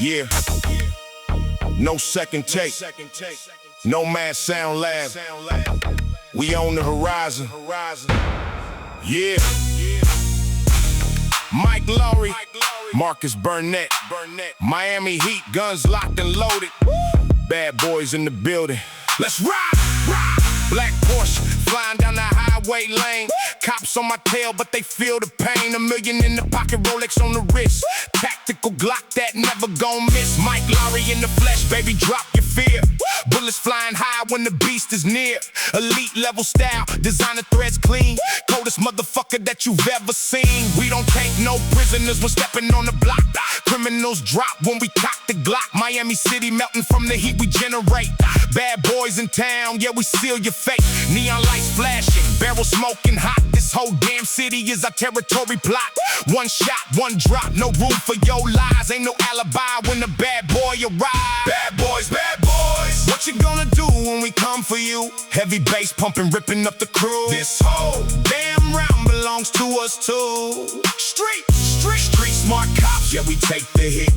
Yeah, no second take. Nomad Sound Lab. We on the horizon. Yeah. Mike Lowry, Marcus Burnett, Miami Heat, guns locked and loaded. Bad boys in the building. Let's ride. Black Porsche flying down the highway lane. Cops on my tail, but they feel the pain. $1 million in the pocket, Rolex on the wrist. Tactical Glock that never gon' miss. Mike Lowry in the flesh, baby, drop your fear. Bullets flying high when the beast is near. Elite level style, designer threads clean. Coldest motherfucker that you've ever seen. We don't take no prisoners when stepping on the block. Criminals drop when we cock the Glock. Miami City melting from the heat we generate. Bad boys in town, yeah, we seal your fate. Neon lights flashing, barrel smoking hot. This whole damn city is our territory plot. One shot, one drop, no room for your lies. Ain't no alibi when the bad boy arrives. Bad boys, what you gonna do when we come for you? Heavy bass pumping, ripping up the crew. This whole damn round belongs to us too. Street smart cops, yeah, we take the hit.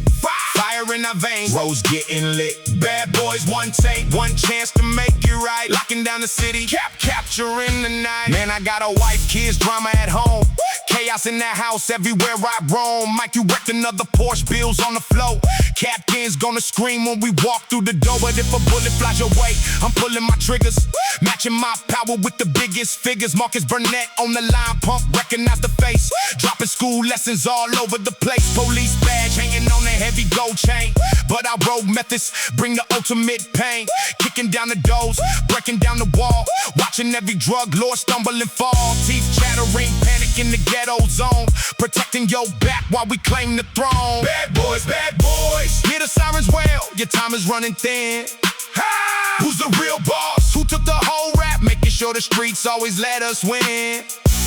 Fire in our veins, roads getting lit. Bad boys, one take, one chance to make it right. Locking down the city, capturing the night. Man, I got a wife, kids, drama at home. Chaos in that house everywhere I roam. Mike, you wrecked another Porsche, bills on the floor. Captain's gonna scream when we walk through the door. But if a bullet flies your way, I'm pulling my triggers. Matching my power with the biggest figures. Marcus Burnett on the line, pump, recognize the face. Dropping school lessons all over the place. Police badge hanging on a heavy gold chain. But our road methods bring the ultimate pain. Kicking down the doors, breaking down the wall. Watching every drug lord stumble and fall. Teeth chattering, panic in the ghetto zone. Protecting your back while we claim the throne. Bad boys, hear the sirens wail. Your time is running thin. Who's the real boss? Who took the whole rap? Making sure the streets always let us win.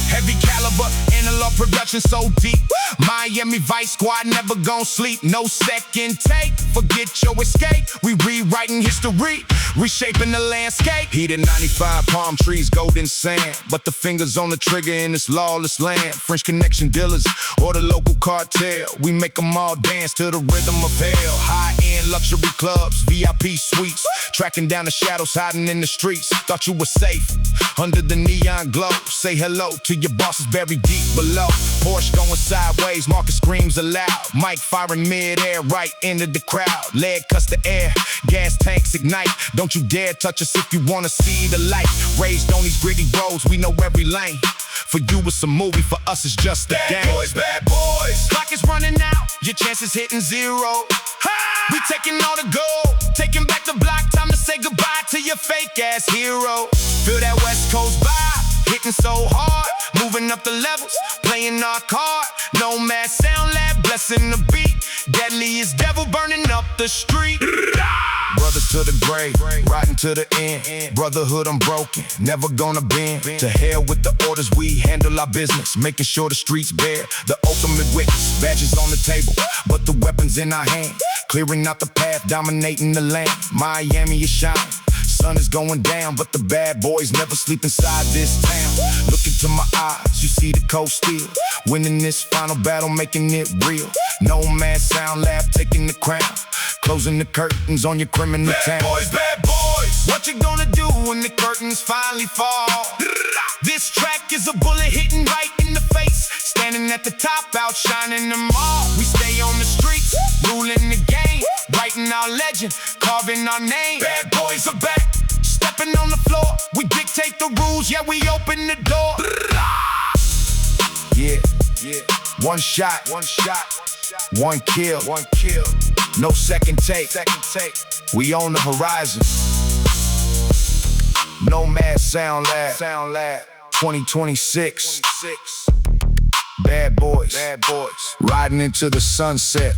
Heavy caliber, analog production so deep. Miami Vice Squad never gon' sleep. No second take, forget your escape. We rewriting history, reshaping the landscape. Heated 95, palm trees, golden sand. But the fingers on the trigger in this lawless land. French connection dealers or the local cartel. We make them all dance to the rhythm of hell. High-end luxury clubs, VIP suites. Tracking down the shadows, hiding in the streets. Thought you were safe under the neon glow. Say hello to your bosses buried deep below. Porsche going sideways, Marcus screams aloud. Mike firing mid-air right into the crowd. Lead cuts the air, gas tanks ignite. Don't you dare touch us if you wanna see the light. Raised on these gritty roads, we know every lane. For you it's a movie, for us it's just a game. Bad boys, clock is running out, your chances hitting zero. We taking all the gold, taking back the block. Time to say goodbye to your fake ass hero. Feel that West Coast vibe, hitting so hard. Moving up the levels, playing our card. Nomad Sound Lab, blessing the beat. Deadliest devil burning up the street. Brothers to the grave, riding to the end. Brotherhood unbroken, never gonna bend. To hell with the orders, we handle our business. Making sure the streets bear the ultimate witness. Badges on the table, but the weapons in our hand. Clearing out the path, dominating the land. Miami is shining, sun is going down. But the bad boys never sleep inside this town. Look into my eyes, you see the coast still. Winning this final battle, making it real. Nomad Sound Lab, taking the crown. Closing the curtains on your criminal town. Bad boys, what you gonna do when the curtains finally fall? This track is a bullet hitting right in the face. Standing at the top, outshining them all. We stay on the streets, ruling the game. Writing our legend, carving our name. Bad boys are back, stepping on the floor. We dictate the rules, yeah, we open the door. Yeah. One shot, one kill. No second take. We on the horizon. Nomad Sound Lab 2026. Bad boys, riding into the sunset.